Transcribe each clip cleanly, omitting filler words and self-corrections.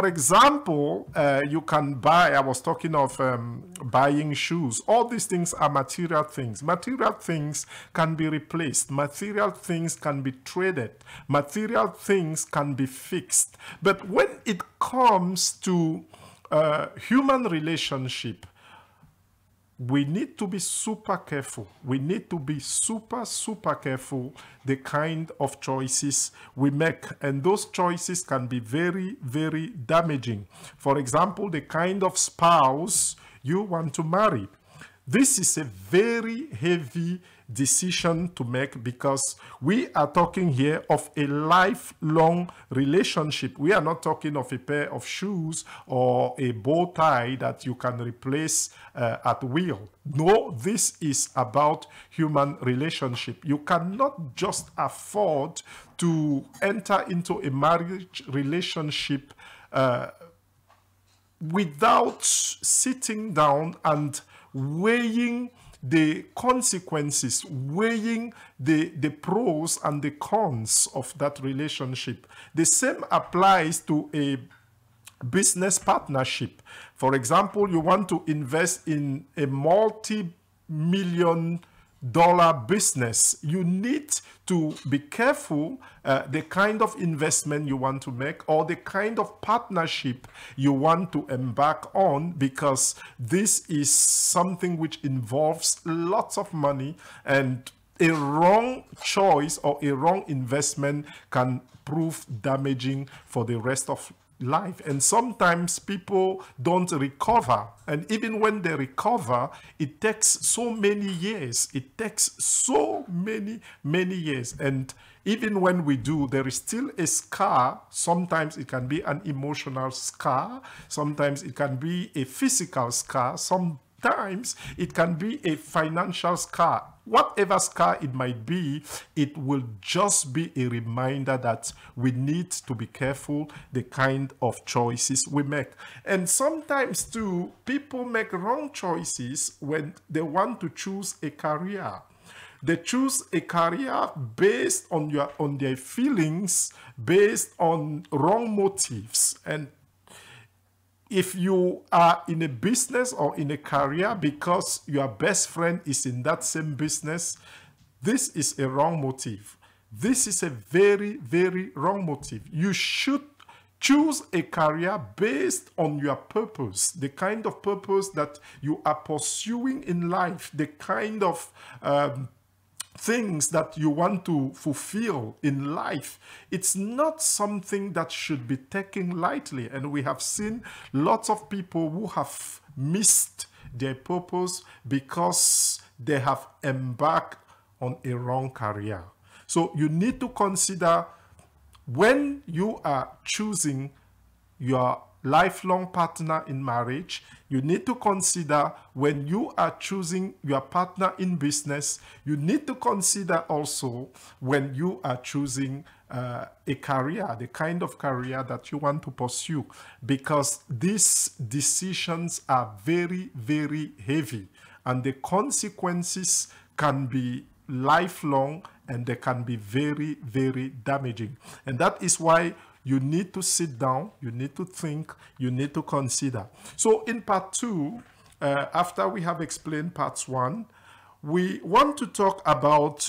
for example, you can buy, I was talking of buying shoes. All these things are material things. Material things can be replaced. Material things can be traded. Material things can be fixed. But when it comes to human relationship, we need to be super careful. We need to be super careful the kind of choices we make. And those choices can be very damaging. For example, the kind of spouse you want to marry. This is a very heavy decision to make because we are talking here of a lifelong relationship. We are not talking of a pair of shoes or a bow tie that you can replace at will. No, this is about human relationship. You cannot just afford to enter into a marriage relationship without sitting down and weighing the consequences, weighing the pros and the cons of that relationship. The same applies to a business partnership. For example, you want to invest in a multi-million-dollar business. You need to be careful the kind of investment you want to make or the kind of partnership you want to embark on, because this is something which involves lots of money, and a wrong choice or a wrong investment can prove damaging for the rest of life. And sometimes people don't recover, and even when they recover, it takes so many years. It takes so many years. And even when we do, there is still a scar. Sometimes it can be an emotional scar, sometimes it can be a physical scar, sometimes it can be a financial scar. Whatever scar it might be, it will just be a reminder that we need to be careful the kind of choices we make. And sometimes too, people make wrong choices when they want to choose a career. They choose a career based on their feelings, based on wrong motives. And if you are in a business or in a career because your best friend is in that same business, this is a wrong motive. This is a very wrong motive. You should choose a career based on your purpose, the kind of purpose that you are pursuing in life, the kind of things that you want to fulfill in life. It's not something that should be taken lightly. And we have seen lots of people who have missed their purpose because they have embarked on a wrong career. So you need to consider, when you are choosing your lifelong partner in marriage, you need to consider, when you are choosing your partner in business, you need to consider also when you are choosing a career, the kind of career that you want to pursue, because these decisions are very heavy, and the consequences can be lifelong and they can be very damaging. And that is why you need to sit down, you need to think, you need to consider. So in part 2, after we have explained parts 1, we want to talk about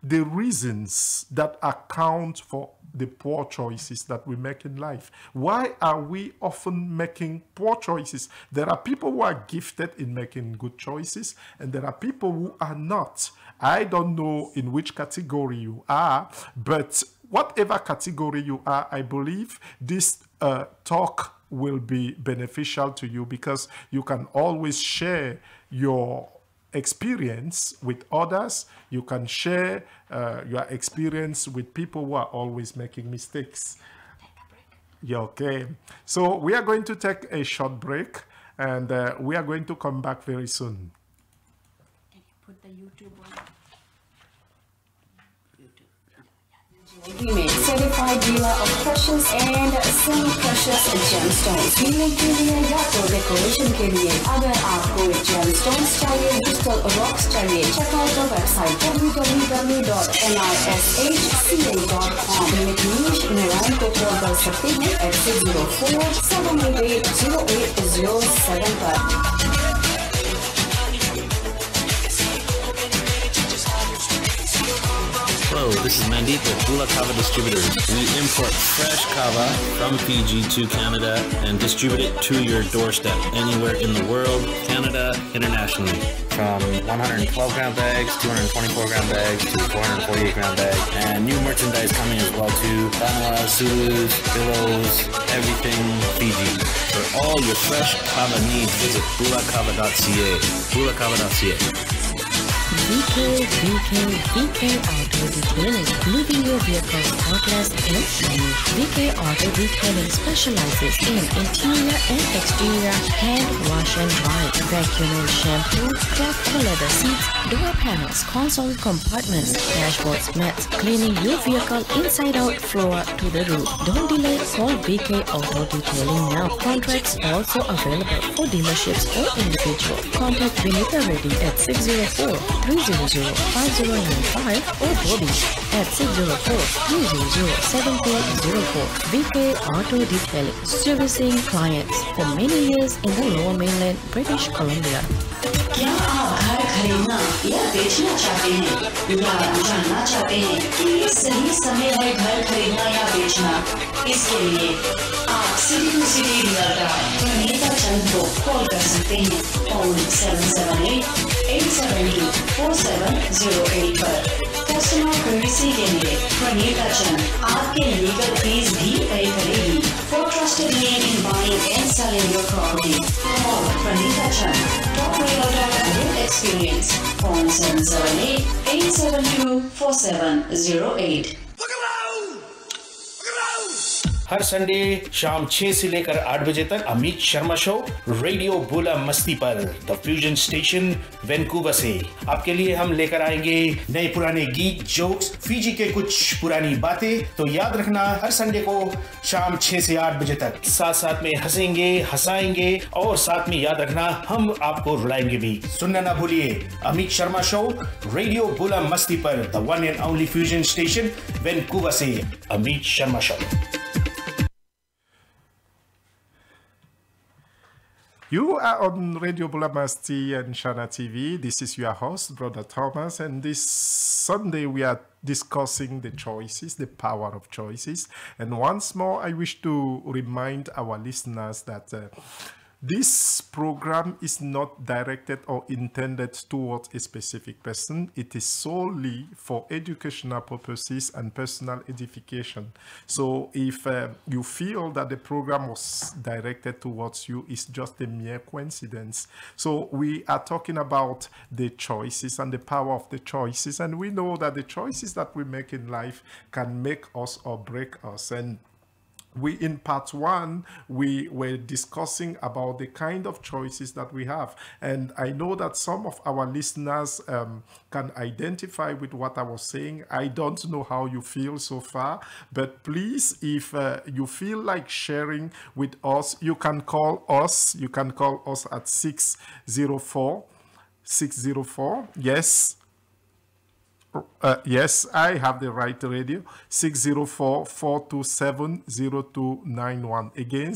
the reasons that account for the poor choices that we make in life. Why are we often making poor choices? There are people who are gifted in making good choices, and there are people who are not. I don't know in which category you are, but whatever category you are, I believe this talk will be beneficial to you, because you can always share your experience with others. You can share your experience with people who are always making mistakes. Yeah, okay. So we are going to take a short break, and we are going to come back very soon. Put the YouTube on. Certified dealer of questions and some questions precious gemstones, healing के लिए या तो decoration के लिए. अगर आपको gemstones चाहिए, crystal rocks चाहिए, check out the website www.nishca.com. Nish Narayan को कॉल कर सकते हैं at 604-788-0807 पर. Hello, this is Mandeep with Bula Kava Distributors. We import fresh kava from Fiji to Canada and distribute it to your doorstep anywhere in the world, Canada, internationally. From 112 gram bags, 224 gram bags to 448 gram bags, and new merchandise coming as well too. Bananas, sulus, pillows, everything Fiji. For all your fresh kava needs, visit bulakava.ca. Bulakava.ca. VK Auto Detailing, leaving your vehicle spotless and shiny. VK Auto Detailing specializes in interior and exterior hand wash and dry, vacuum and shampoo, cloth or leather seats, door panels, console compartments, dashboards, mats, cleaning your vehicle inside out, floor to the roof. Don't delay, call VK Auto Detailing now. Contracts also available for dealerships or individual. Contact Vinita Reddy at 604-300-5095 or Bobby at 604-300-7204. VK Auto Detailing, servicing clients for many years in the Lower Mainland, British Columbia. क्या आप घर खरीदना या बेचना चाहते हैं या जानना चाहते हैं कि ये सही समय है घर खरीदना या बेचना? इसके लिए आप city to city realtor Praneeta Chand को कॉल कर सकते हैं फोन 778-872-4708 पर. कस्टमर सर्विस के लिए प्रणीता चंद आपके लीगल फीस भी पे करेगी. For trusted name in buying and selling your property, call Pranita Chand, top realtor with experience. Phone 778-872-4708. Her Sunday शाम 6 से लेकर 8 बजे तक अमित शर्मा शो रेडियो बुला मस्ती पर द फ्यूजन स्टेशन वैंकूवर से आपके लिए हम लेकर आएंगे नए पुराने गीत, जोक्स, फिजी के कुछ पुरानी बातें. तो याद रखना हर संडे को शाम 6 से 8 बजे तक साथ साथ में हंसेंगे, हंसाएंगे और साथ में याद रखना हम आपको रुलाएंगे भी. सुनना ना भूलिए अमित शर्मा शो रेडियो बुला मस्ती पर the one and only fusion station Vancouver से Amit Sharma show. You are on Radio Bulamasti and Shana TV. This is your host, Brother Thomas, and this Sunday we are discussing the choices, the power of choices. And once more, I wish to remind our listeners that this program is not directed or intended towards a specific person. It is solely for educational purposes and personal edification. So if you feel that the program was directed towards you, it's just a mere coincidence. So we are talking about the choices and the power of the choices. And we know that the choices that we make in life can make us or break us. And in part one, we were discussing about the kind of choices that we have. And I know that some of our listeners can identify with what I was saying. I don't know how you feel so far, but please, if you feel like sharing with us, you can call us. You can call us at 604, yes. Yes, I have the right radio, 604-427-0291. Again,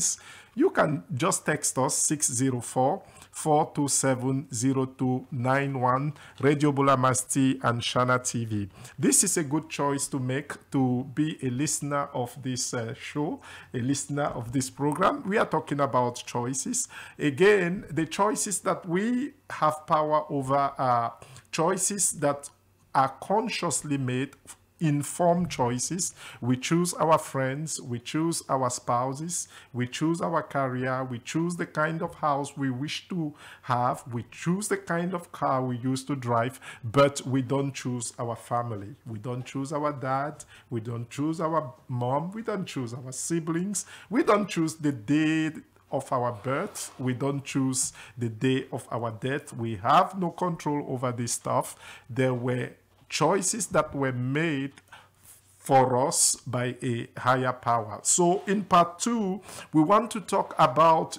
you can just text us, 604-427-0291, Radio Bulamasti and Shana TV. This is a good choice to make to be a listener of this show, a listener of this program. We are talking about choices. Again, the choices that we have power over are choices that are consciously made, informed choices. We choose our friends, we choose our spouses, we choose our career, we choose the kind of house we wish to have, we choose the kind of car we used to drive, but we don't choose our family. We don't choose our dad, we don't choose our mom, we don't choose our siblings, we don't choose the day of our birth, we don't choose the day of our death. We have no control over this stuff. There were choices that were made for us by a higher power. So in part 2, we want to talk about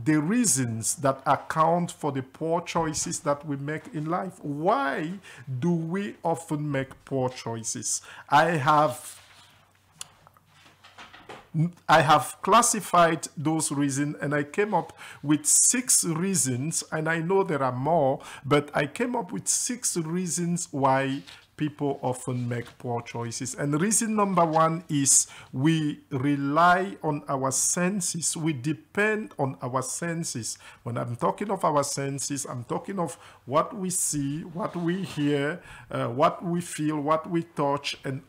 the reasons that account for the poor choices that we make in life. Why do we often make poor choices? I have classified those reasons, and I came up with 6 reasons, and I know there are more, but I came up with 6 reasons why people often make poor choices. And reason number 1 is we rely on our senses. We depend on our senses. When I'm talking of our senses, I'm talking of what we see, what we hear, what we feel, what we touch, and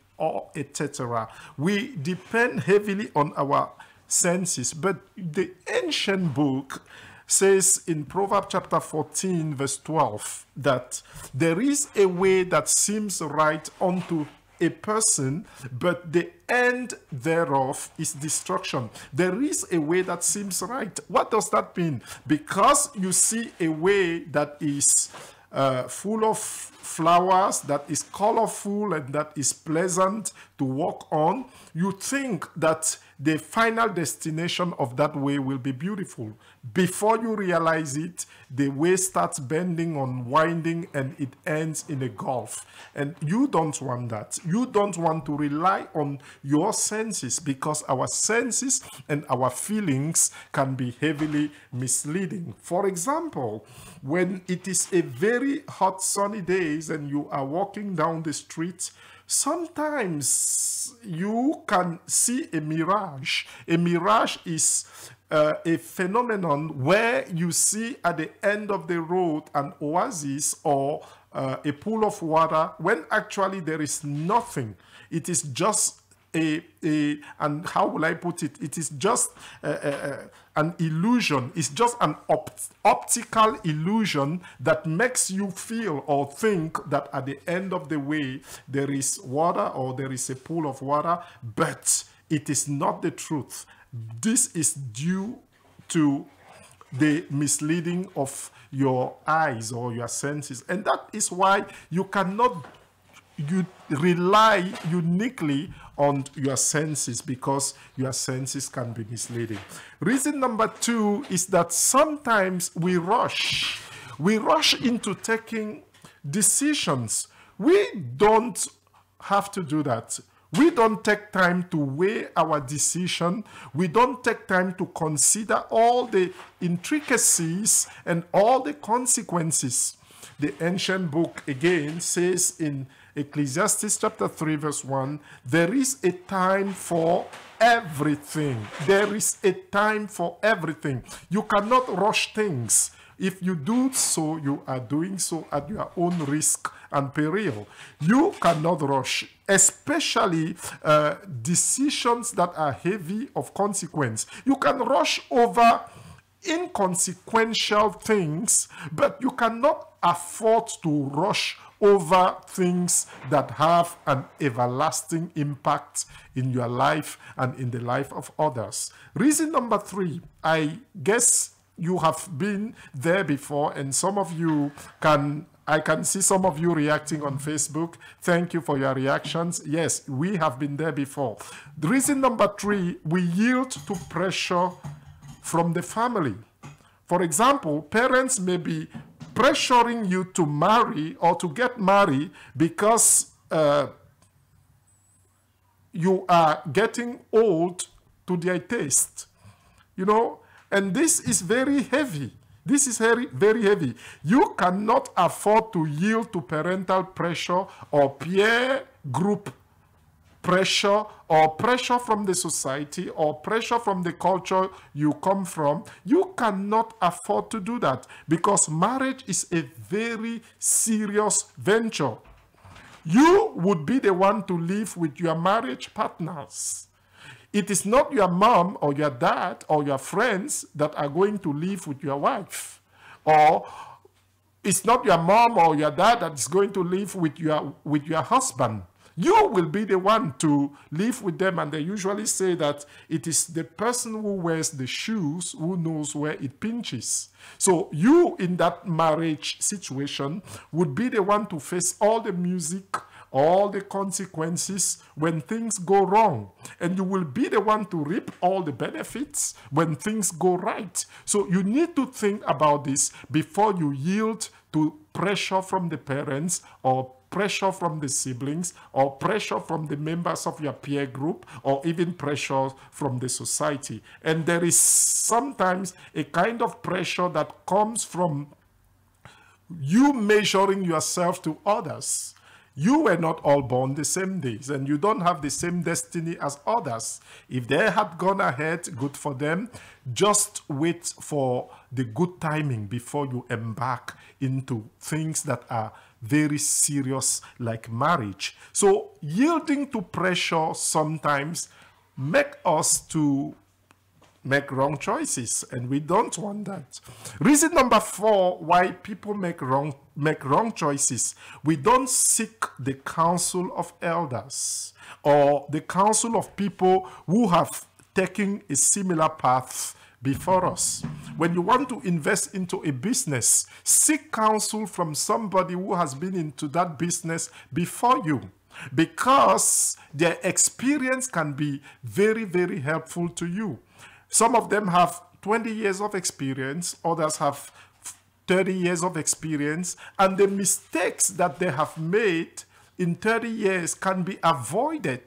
etc. We depend heavily on our senses. But the ancient book says in Proverbs chapter 14 verse 12 that there is a way that seems right unto a person, but the end thereof is destruction. There is a way that seems right. What does that mean? Because you see a way that is full of flowers, that is colorful and that is pleasant to walk on, you think that the final destination of that way will be beautiful. Before you realize it, the way starts bending, unwinding, and it ends in a gulf. And you don't want that. You don't want to rely on your senses, because our senses and our feelings can be heavily misleading. For example, when it is a very hot sunny days and you are walking down the street, sometimes you can see a mirage. A mirage is a phenomenon where you see at the end of the road an oasis or a pool of water, when actually there is nothing. It is just and how will I put it? It is just an illusion. It's just an optical illusion that makes you feel or think that at the end of the way there is water or there is a pool of water, but it is not the truth. This is due to the misleading of your eyes or your senses, and that is why you cannot rely uniquely on your senses, because your senses can be misleading. Reason number 2 is that sometimes we rush into taking decisions. We don't have to do that. We don't take time to weigh our decision. We don't take time to consider all the intricacies and all the consequences. The ancient book again says in Ecclesiastes chapter 3 verse 1, there is a time for everything. There is a time for everything. You cannot rush things. If you do so, you are doing so at your own risk and peril. You cannot rush, especially decisions that are heavy of consequence. You can rush over inconsequential things, but you cannot afford to rush over things that have an everlasting impact in your life and in the life of others. Reason number 3, I guess you have been there before, and some of you I can see some of you reacting on Facebook. Thank you for your reactions. Yes, we have been there before. The reason number 3, we yield to pressure from the family. For example, parents may be pressuring you to marry or to get married because you are getting old to their taste, you know, and this is very heavy. This is very, very heavy. You cannot afford to yield to parental pressure or peer group pressure or pressure from the society or pressure from the culture you come from. You cannot afford to do that, because marriage is a very serious venture. You would be the one to live with your marriage partners. It is not your mom or your dad or your friends that are going to live with your wife. Or it's not your mom or your dad that is going to live with your husband. You will be the one to live with them, and they usually say that it is the person who wears the shoes who knows where it pinches. So you in that marriage situation would be the one to face all the music, all the consequences when things go wrong. And you will be the one to reap all the benefits when things go right. So you need to think about this before you yield to pressure from the parents or pressure from the siblings or pressure from the members of your peer group or even pressure from the society. And there is sometimes a kind of pressure that comes from you measuring yourself to others. You were not all born the same days and you don't have the same destiny as others. If they had gone ahead, good for them. Just wait for the good timing before you embark into things that are very serious like marriage. So yielding to pressure sometimes make us to make wrong choices, and we don't want that. Reason number 4 why people make wrong choices: we don't seek the counsel of elders or the counsel of people who have taken a similar path before us. When you want to invest into a business, seek counsel from somebody who has been into that business before you, because their experience can be very, very helpful to you. Some of them have 20 years of experience, others have 30 years of experience, and the mistakes that they have made in 30 years can be avoided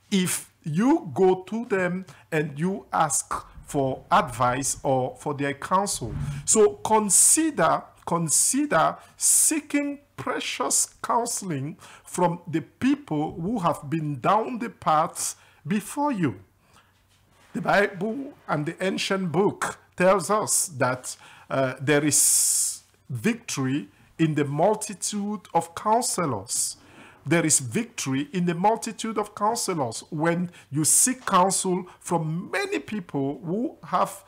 if you go to them and you ask for advice or for their counsel. So consider seeking precious counseling from the people who have been down the path before you. The Bible and the ancient book tells us that there is victory in the multitude of counselors. There is victory in the multitude of counselors when you seek counsel from many people who have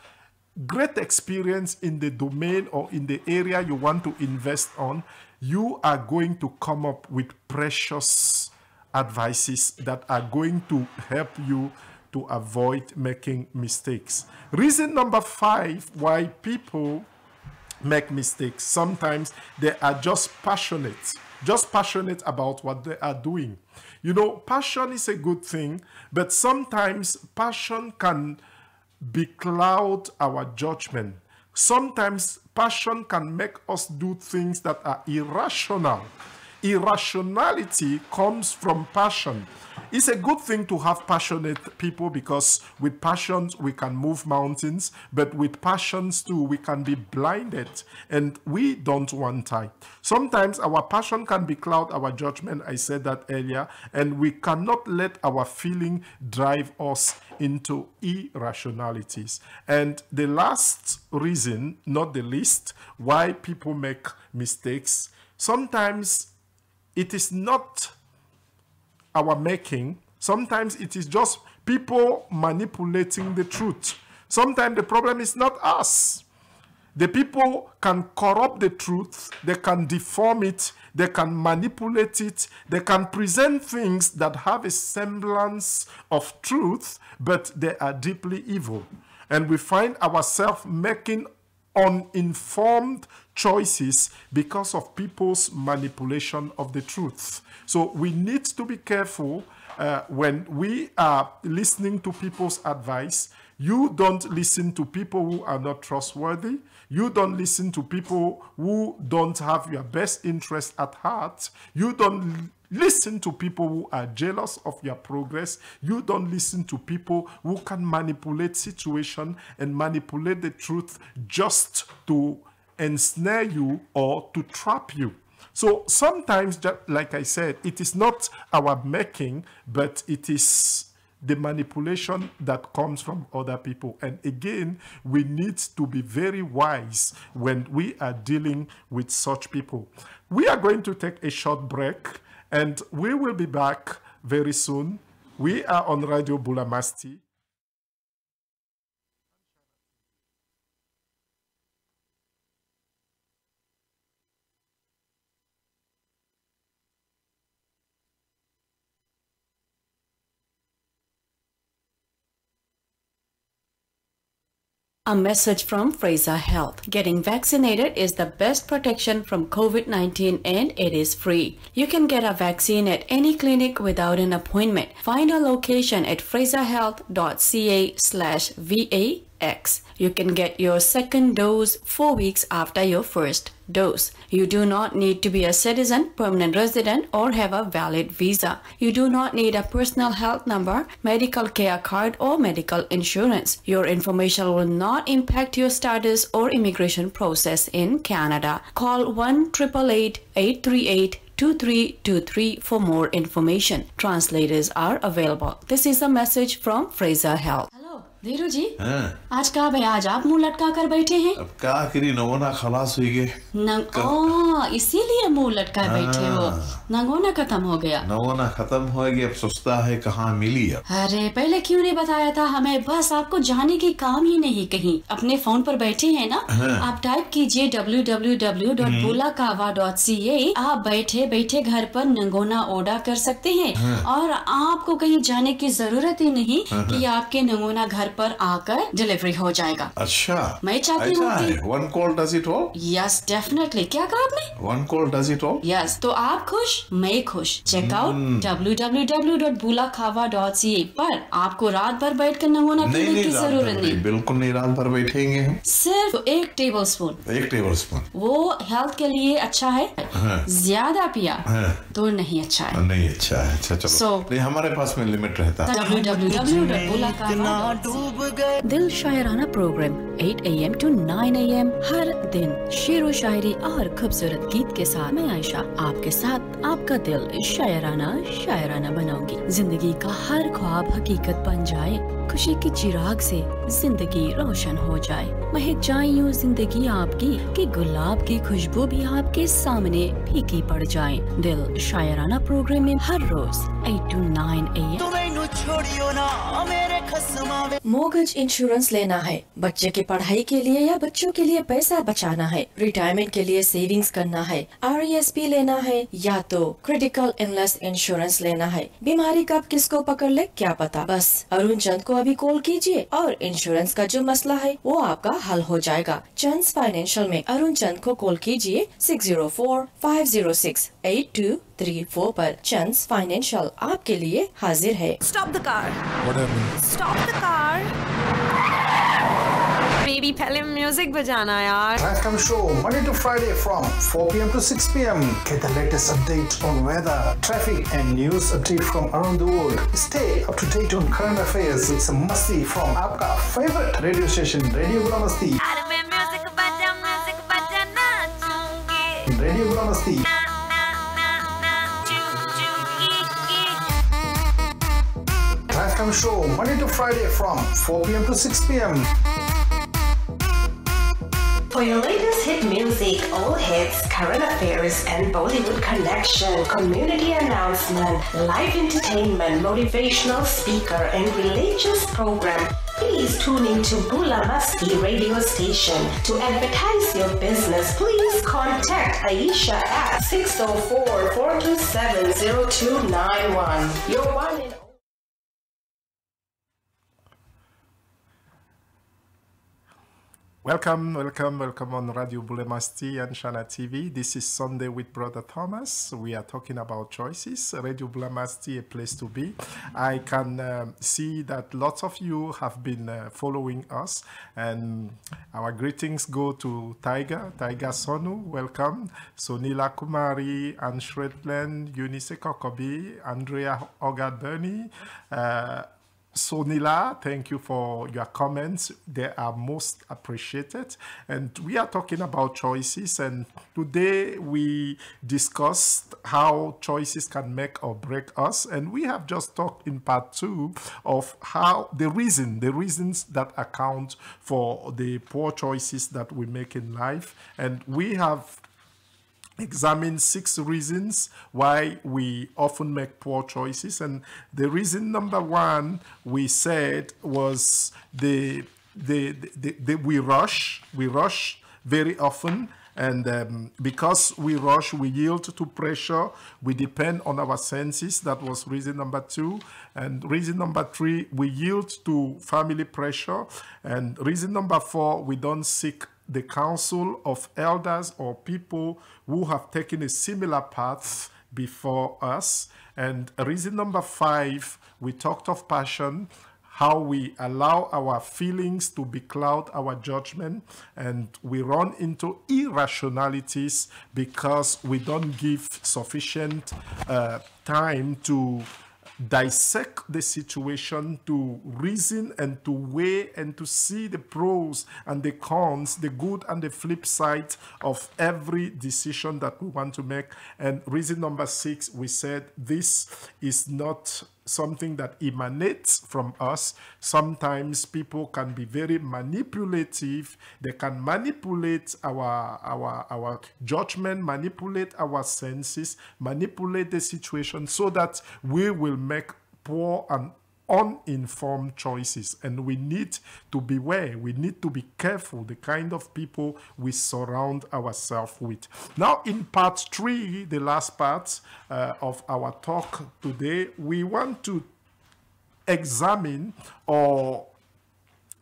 great experience in the domain or in the area you want to invest on. You are going to come up with precious advices that are going to help you to avoid making mistakes. Reason number 5 why people make mistakes: sometimes they are just passionate about what they are doing. You know, passion is a good thing, but sometimes passion can becloud our judgment. Sometimes passion can make us do things that are irrational. Irrationality comes from passion. It's a good thing to have passionate people, because with passions we can move mountains, but with passions too we can be blinded, and we don't want that. Sometimes our passion can becloud our judgment, I said that earlier, and we cannot let our feeling drive us into irrationalities. And the last reason, not the least, why people make mistakes: sometimes it is not our making. Sometimes it is just people manipulating the truth. Sometimes the problem is not us. The people can corrupt the truth, they can deform it, they can manipulate it, they can present things that have a semblance of truth, but they are deeply evil. And we find ourselves making uninformed choices because of people's manipulation of the truth. So we need to be careful when we are listening to people's advice. You don't listen to people who are not trustworthy. You don't listen to people who don't have your best interest at heart. You don't listen to people who are jealous of your progress. You don't listen to people who can manipulate situation and manipulate the truth just to ensnare you or to trap you. So sometimes, like I said, it is not our making, but it is the manipulation that comes from other people. And again, we need to be very wise when we are dealing with such people. We are going to take a short break, and we will be back very soon. We are on Radio Bula Masti. A message from Fraser Health. Getting vaccinated is the best protection from COVID-19 and it is free. You can get a vaccine at any clinic without an appointment. Find a location at fraserhealth.ca/VAX. You can get your second dose 4 weeks after your first dose. You do not need to be a citizen, permanent resident, or have a valid visa. You do not need a personal health number, medical care card, or medical insurance. Your information will not impact your status or immigration process in Canada. Call 1-888-838-2323 for more information. Translators are available. This is a message from Fraser Health. Dhiru ji आज कहाँ भाई आज आप मुंह लटका कर बैठे हैं अब क्या करी नगोना खलास हुई गए इसीलिए मुंह लटका बैठे हो नगोना खत्म हो गया नगोना खत्म हो गया अब सोचता है कहाँ मिली अब अरे पहले क्यों नहीं बताया था हमें बस आपको जाने की काम ही नहीं कहीं अपने फोन पर बैठे हैं ना आप टाइप कीजिए www.bulakava.ca आप बैठे बैठे घर पर नगोना ऑर्डर कर सकते हैं और आपको कहीं जाने की जरूरत ही नहीं कि आपके नगोना घर पर आकर डिलीवरी हो जाएगा अच्छा मैं चाहती हूँ कि one call does it all yes definitely क्या कहा आपने one call does it all yes तो आप खुश मैं खुश चेक आउट www.bulakava.ca पर आपको रात भर बैठ कर नगोना पीने की जरूरत नहीं बिल्कुल नहीं रात भर बैठेंगे हम सिर्फ एक टेबल स्पून वो हेल्थ के लिए अच्छा है ज्यादा पिया तो नहीं अच्छा है नहीं अच्छा है अच्छा चलो नहीं हमारे पास में लिमिट रहता है www.bulakava.ca दिल शायराना प्रोग्राम 8 AM to 9 AM हर दिन शेर व शायरी और खूबसूरत गीत के साथ मैं आयशा आपके साथ आपका दिल शायराना बनाऊंगी जिंदगी का हर ख्वाब हकीकत बन जाए खुशी के चिराग से जिंदगी रोशन हो जाए महक जाए यूं जिंदगी आपकी कि गुलाब की खुशबू भी आपके सामने फीकी पड़ जाए दिल शायराना प्रोग्राम में हर रोज 8 to 9 AM मोर्गेज इंश्योरेंस लेना है बच्चे की पढ़ाई के लिए या बच्चों के लिए पैसा बचाना है रिटायरमेंट के लिए सेविंग्स करना है RESP लेना है या तो क्रिटिकल इलनेस इंश्योरेंस लेना है बीमारी कब किसको पकड़ ले क्या पता बस अरुण चंद को अभी कॉल कीजिए और इंश्योरेंस का जो मसला है वो आपका हल हो जाएगा चंद फाइनेंशियल में अरुण चंद को कॉल कीजिए 604-506-8234 पर चंद फाइनेंशियल आपके लिए हाजिर है Stop the car. What happened? Stop the car. Baby, पहले म्यूजिक बजाना यार. Welcome show Monday to Friday from 4 p.m. to 6 p.m. Get the latest update on weather, traffic and news update from around the world. Stay up to date on current affairs with some masti from आपका favorite radio station Radio Gula Masti. Music बजा नाचूंगी. Radio Gula Masti. Welcome show Monday to Friday from 4 p.m. to 6 p.m. For your latest hit music, all hits, current affairs, and Bollywood connection, community announcement, live entertainment, motivational speaker, and religious program, please tune into Bula Masti radio station. To advertise your business, please contact Aisha at 604-427-0291. Your one and Welcome on Radio Bula Masti and Shana TV. This is Sunday with Brother Thomas. We are talking about choices. Radio Bula Masti, a place to be. I can see that lots of you have been following us, and our greetings go to Taiga Sonu, welcome. Sonila Kumari, Anne Shredland, Eunice Kokobi, Andrea Ogad-Bernie, Sonila, thank you for your comments. They are most appreciated. And we are talking about choices. And today we discussed how choices can make or break us. And we have just talked in part 2 of how the reasons that account for the poor choices that we make in life. And we have examine 6 reasons why we often make poor choices, and the reason number 1 we said was we rush very often, And because we rush, we yield to pressure, we depend on our senses. That was reason number 2. And reason number 3, we yield to family pressure. And reason number 4, we don't seek the counsel of elders or people who have taken a similar path before us. And reason number 5, we talked of passion, how we allow our feelings to becloud our judgment, and we run into irrationalities because we don't give sufficient time to dissect the situation, to reason and to weigh and to see the pros and the cons, the good and the flip side of every decision that we want to make. And reason number 6, we said this is not something that emanates from us. Sometimes people can be very manipulative. They can manipulate our judgment, manipulate our senses, manipulate the situation so that we will make poor and uninformed choices. And we need to beware. We need to be careful the kind of people we surround ourselves with. Now, in part 3, the last part of our talk today, we want to examine, or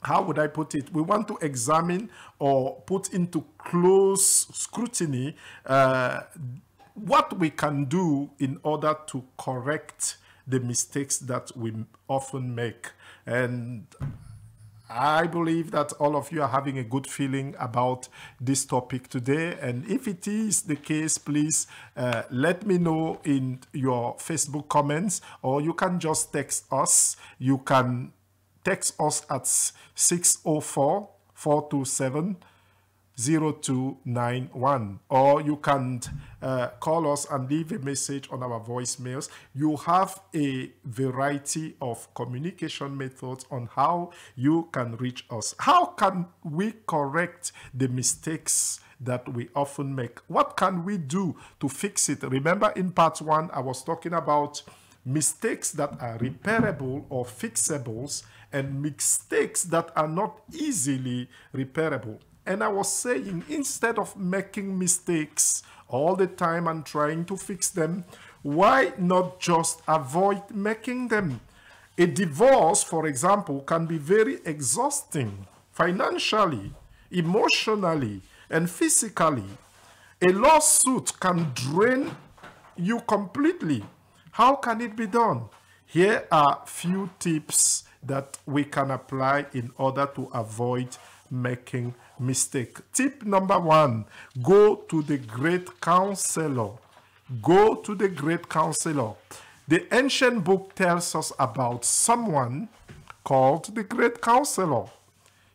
how would I put it? We want to examine or put into close scrutiny what we can do in order to correct the mistakes that we often make. And I believe that all of you are having a good feeling about this topic today. And if it is the case, please let me know in your Facebook comments, or you can just text us. You can text us at 604-427-0291, or you can call us and leave a message on our voicemails. You have a variety of communication methods on how you can reach us. How can we correct the mistakes that we often make? What can we do to fix it? Remember, in part 1, I was talking about mistakes that are repairable or fixables, and mistakes that are not easily repairable. And I was saying, instead of making mistakes all the time and trying to fix them, why not just avoid making them? A divorce, for example, can be very exhausting financially, emotionally, and physically. A lawsuit can drain you completely. How can it be done? Here are few tips that we can apply in order to avoid making mistake. Tip number 1, go to the great counselor. Go to the great counselor. The ancient book tells us about someone called the great counselor.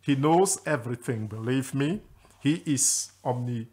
He knows everything, believe me. He is omniscient,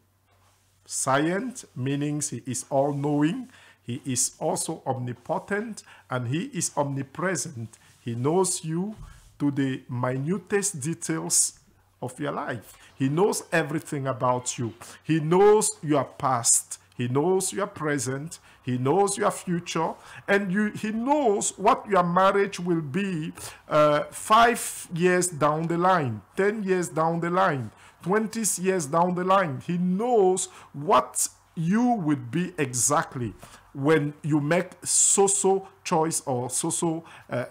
meaning he is all-knowing. He is also omnipotent, and he is omnipresent. He knows you to the minutest details of your life. He knows everything about you. He knows your past. He knows your present. He knows your future. And he knows what your marriage will be 5 years down the line, 10 years down the line, 20 years down the line. He knows what you would be exactly when you make so-so choice or so-so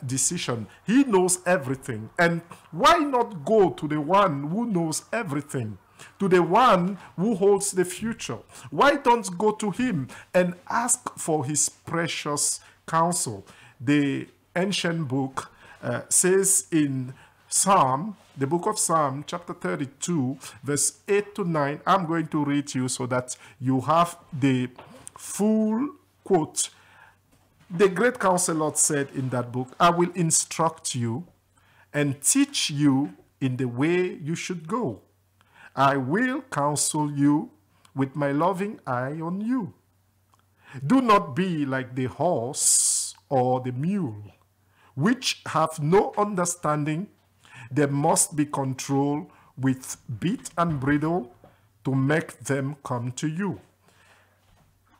decision. He knows everything. And why not go to the one who knows everything? To the one who holds the future? Why don't go to him and ask for his precious counsel? The ancient book says in Psalm, the book of Psalm, chapter 32, verse 8 to 9. I'm going to read you so that you have the full quote. The great counselor said in that book, I will instruct you and teach you in the way you should go. I will counsel you with my loving eye on you. Do not be like the horse or the mule, which have no understanding. They must be controlled with bit and bridle to make them come to you.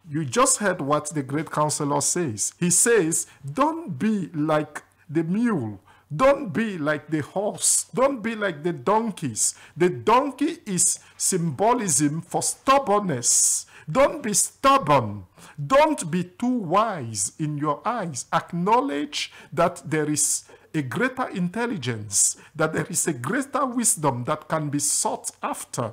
You just heard what the great counselor says. He says, don't be like the mule. Don't be like the horse. Don't be like the donkeys. The donkey is symbolism for stubbornness. Don't be stubborn. Don't be too wise in your eyes. Acknowledge that there is a greater intelligence, that there is a greater wisdom that can be sought after.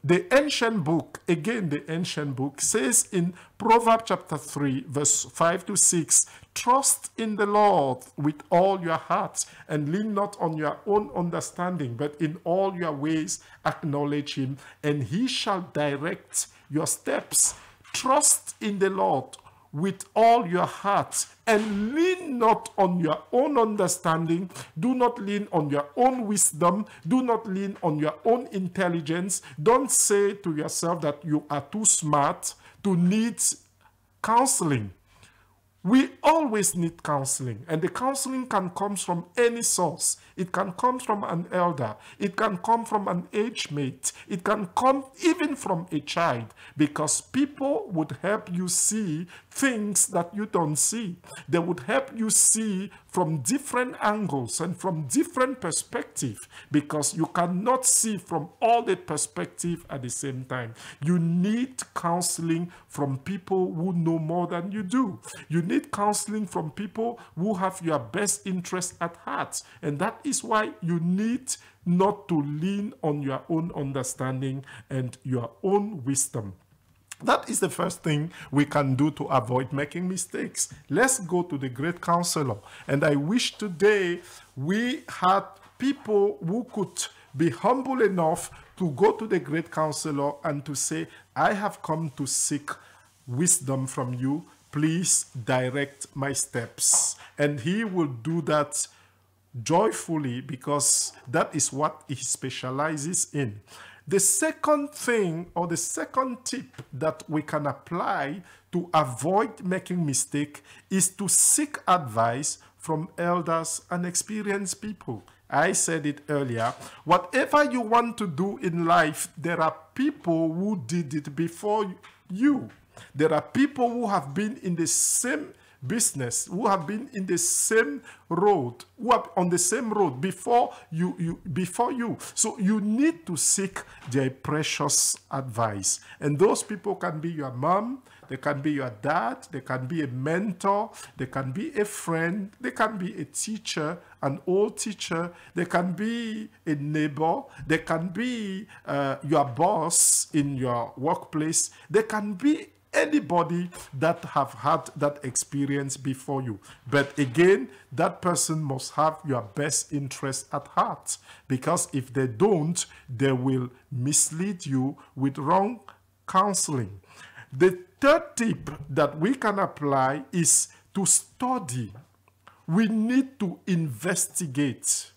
The ancient book, again, the ancient book says in Proverbs chapter 3, verse 5 to 6, trust in the Lord with all your heart and lean not on your own understanding, but in all your ways acknowledge him, and he shall direct your steps. Trust in the Lord with all your heart and lean not on your own understanding. Do not lean on your own wisdom. Do not lean on your own intelligence. Don't say to yourself that you are too smart to need counseling. We always need counseling, and the counseling can come from any source. It can come from an elder. It can come from an age mate. It can come even from a child, because people would help you see things that you don't see. They would help you see from different angles and from different perspectives, because you cannot see from all the perspectives at the same time. You need counseling from people who know more than you do. You need counseling from people who have your best interest at heart. And that is why you need not to lean on your own understanding and your own wisdom. That is the first thing we can do to avoid making mistakes. Let's go to the great counselor. And I wish today we had people who could be humble enough to go to the great counselor and to say, I have come to seek wisdom from you. Please direct my steps. And he will do that joyfully, because that is what he specializes in. The second thing, or the second tip that we can apply to avoid making mistake, is to seek advice from elders and experienced people. I said it earlier, whatever you want to do in life, there are people who did it before you. There are people who have been in the same business, who have been in the same road, who are on the same road before you. So you need to seek their precious advice. And those people can be your mom, they can be your dad, they can be a mentor, they can be a friend, they can be a teacher, an old teacher, they can be a neighbor, they can be your boss in your workplace, they can be anybody that have had that experience before you. But again, that person must have your best interest at heart, because if they don't, they will mislead you with wrong counseling. The third tip that we can apply is to study. We need to investigate.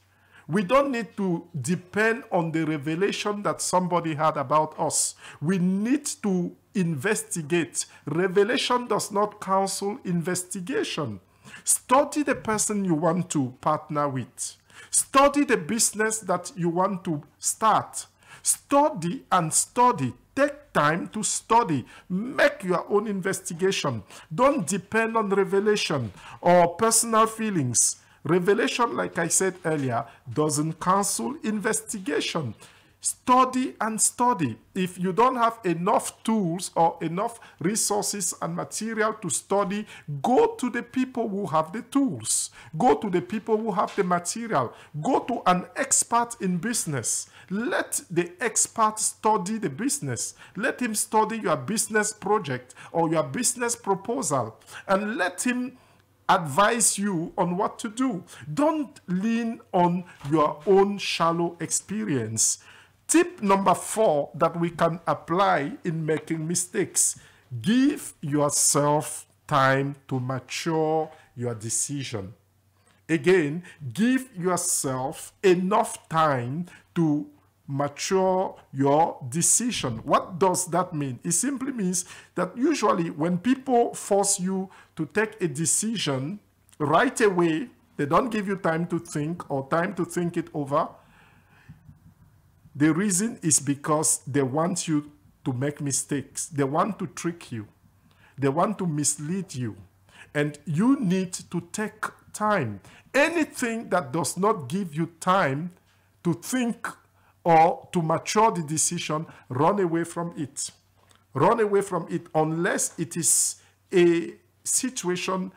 We don't need to depend on the revelation that somebody had about us. We need to investigate. Revelation does not counsel investigation. Study the person you want to partner with. Study the business that you want to start. Study and study. Take time to study. Make your own investigation. Don't depend on revelation or personal feelings. Revelation, like I said earlier, doesn't counsel investigation. Study and study. If you don't have enough tools or enough resources and material to study, go to the people who have the tools. Go to the people who have the material. Go to an expert in business. Let the expert study the business. Let him study your business project or your business proposal, and let him advise you on what to do. Don't lean on your own shallow experience. Tip number 4 that we can apply in making mistakes: give yourself time to mature your decision. Again, give yourself enough time to mature your decision. What does that mean? It simply means that usually when people force you to take a decision right away, they don't give you time to think or time to think it over. The reason is because they want you to make mistakes. They want to trick you. They want to mislead you. And you need to take time. Anything that does not give you time to think or to mature the decision, run away from it. Run away from it unless it is a situation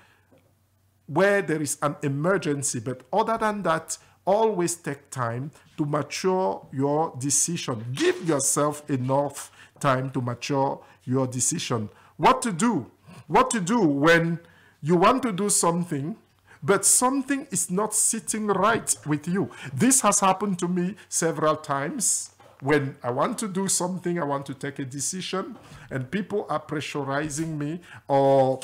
where there is an emergency. But other than that, always take time to mature your decision. Give yourself enough time to mature your decision. What to do? What to do when you want to do something, but something is not sitting right with you. This has happened to me several times. When I want to do something, I want to take a decision, and people are pressurizing me, or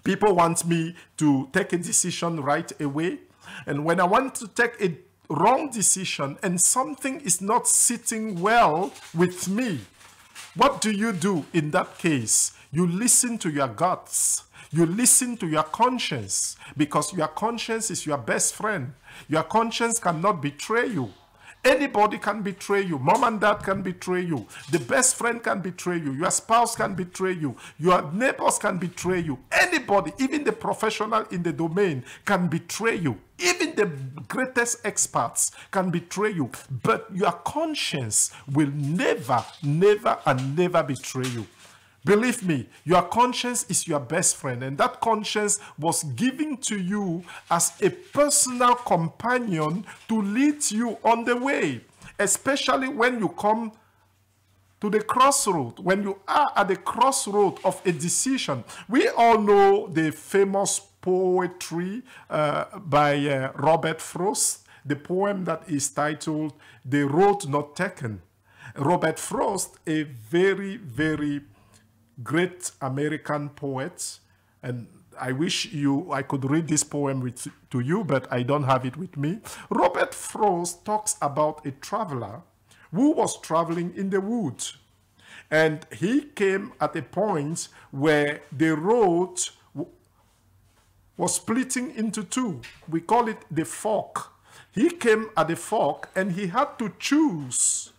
people want me to take a decision right away. And when I want to take a wrong decision and something is not sitting well with me, what do you do in that case? You listen to your guts. You listen to your conscience, because your conscience is your best friend. Your conscience cannot betray you. Anybody can betray you. Mom and dad can betray you. The best friend can betray you. Your spouse can betray you. Your neighbors can betray you. Anybody, even the professional in the domain, can betray you. Even the greatest experts can betray you. But your conscience will never, never, and never betray you. Believe me, your conscience is your best friend, and that conscience was given to you as a personal companion to lead you on the way, especially when you come to the crossroad, when you are at the crossroad of a decision. We all know the famous poetry by Robert Frost, the poem that is titled The Road Not Taken. Robert Frost, a very, very great American poet, and I wish I could read this poem to you, but I don't have it with me. Robert Frost talks about a traveler who was traveling in the woods, and he came at a point where the road was splitting into two. We call it the fork. He came at the fork, and he had to choose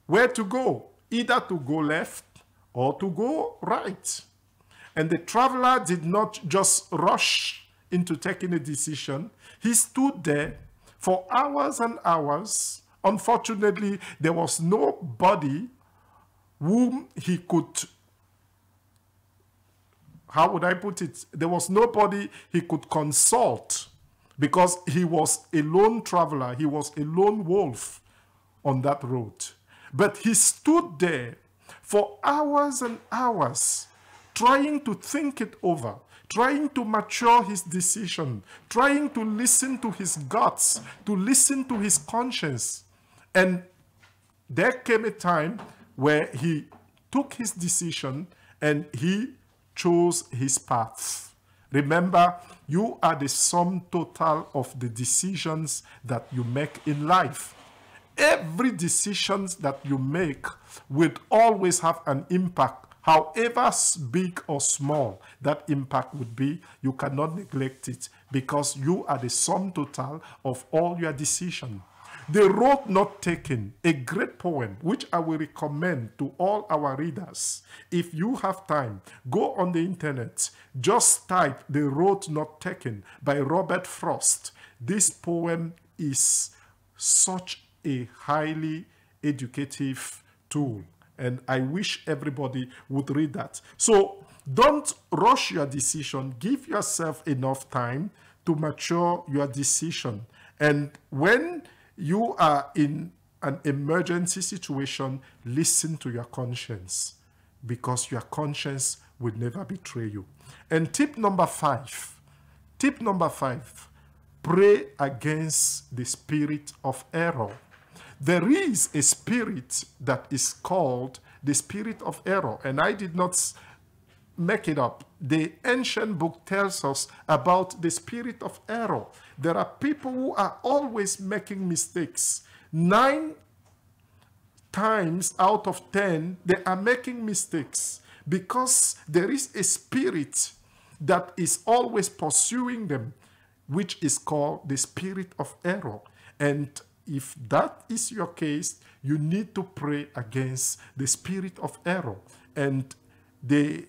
where to go, either to go left or to go right. And the traveler did not just rush into taking a decision. He stood there for hours and hours. Unfortunately, there was nobody whom he could, how would I put it? There was nobody he could consult, because he was a lone traveler. He was a lone wolf on that road. But he stood there for hours and hours, trying to think it over, trying to mature his decision, trying to listen to his guts, to listen to his conscience. And there came a time where he took his decision and he chose his path. Remember, you are the sum total of the decisions that you make in life. Every decision that you make will always have an impact. However big or small that impact would be, you cannot neglect it, because you are the sum total of all your decisions. The Road Not Taken, a great poem which I will recommend to all our readers. If you have time, go on the internet, just type The Road Not Taken by Robert Frost. This poem is such a highly educative tool, and I wish everybody would read that. So don't rush your decision. Give yourself enough time to mature your decision. And when you are in an emergency situation, listen to your conscience, because your conscience will never betray you. And tip number 5, pray against the spirit of error. There is a spirit that is called the spirit of error, and I did not make it up. The ancient book tells us about the spirit of error. There are people who are always making mistakes. 9 times out of 10, they are making mistakes because there is a spirit that is always pursuing them, which is called the spirit of error. And if that is your case, you need to pray against the spirit of error. And the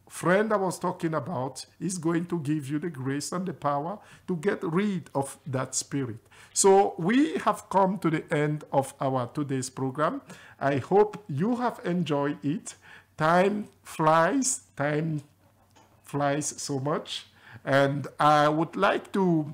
friend I was talking about is going to give you the grace and the power to get rid of that spirit. So we have come to the end of our today's program. I hope you have enjoyed it. Time flies so much. And I would like to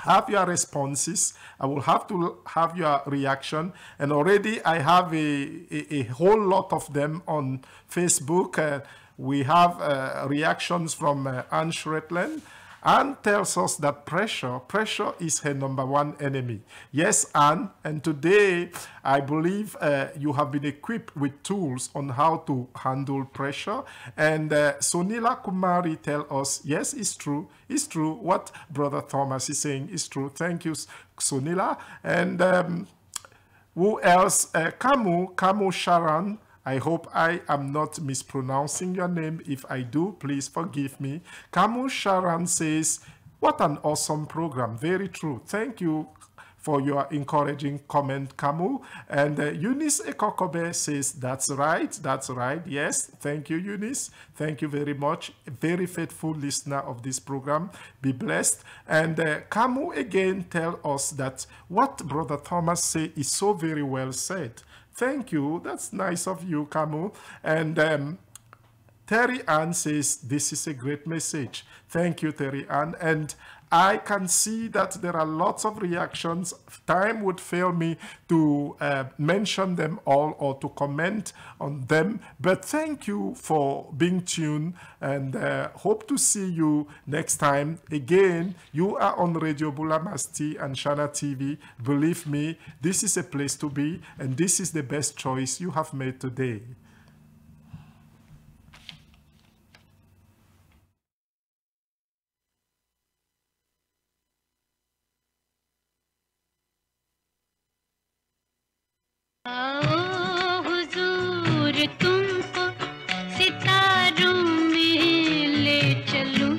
have your responses. I will have to have your reaction. And already I have a whole lot of them on Facebook. We have reactions from Anne Shretland. Anne tells us that pressure is her number one enemy. Yes, Anne, and today I believe you have been equipped with tools on how to handle pressure. And Sonila Kumari tells us, yes, it's true. It's true. What Brother Thomas is saying is true. Thank you, Sonila. And who else? Kamu Sharan. I hope I am not mispronouncing your name. If I do, please forgive me. Kamu Sharan says, what an awesome program. Very true. Thank you for your encouraging comment, Kamu. And Eunice Ekokobe says, that's right. Yes, thank you, Eunice. Thank you very much. A very faithful listener of this program. Be blessed. And Kamu again tell us that what Brother Thomas said is so very well said. Thank you. That's nice of you, Kamu. And Terry Ann says, this is a great message. Thank you, Terry Ann. And I can see that there are lots of reactions. Time would fail me to mention them all or to comment on them. But thank you for being tuned, and hope to see you next time. Again, you are on Radio Bula Masti and Shana TV. Believe me, this is a place to be, and this is the best choice you have made today. हुजूर तुमको सितारों में ले चलूं।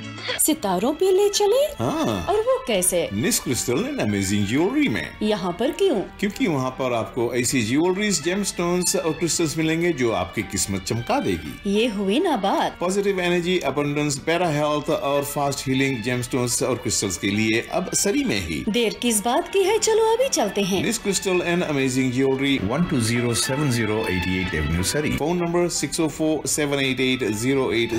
सितारों पे ले चले? हाँ। और वो कैसे? निस क्रिस्टल एंड अमेजिंग ज्वेलरी में। यहाँ पर क्यों? क्योंकि वहाँ पर आपको ऐसी ज्वेलरीज, जेमस्टोन्स और क्रिस्टल्स मिलेंगे जो आपकी किस्मत चमका देगी। ये हुई ना बात। Positive energy, abundance, better health और फास्ट हीलिंग जेमस्टोन्स और क्रिस्टल्स के लिए अब सरी में ही। देर किस बात की है, चलो अभी चलते हैं। निस crystal and amazing jewellery 12070 88 avenue Surrey. Phone number 604-788-08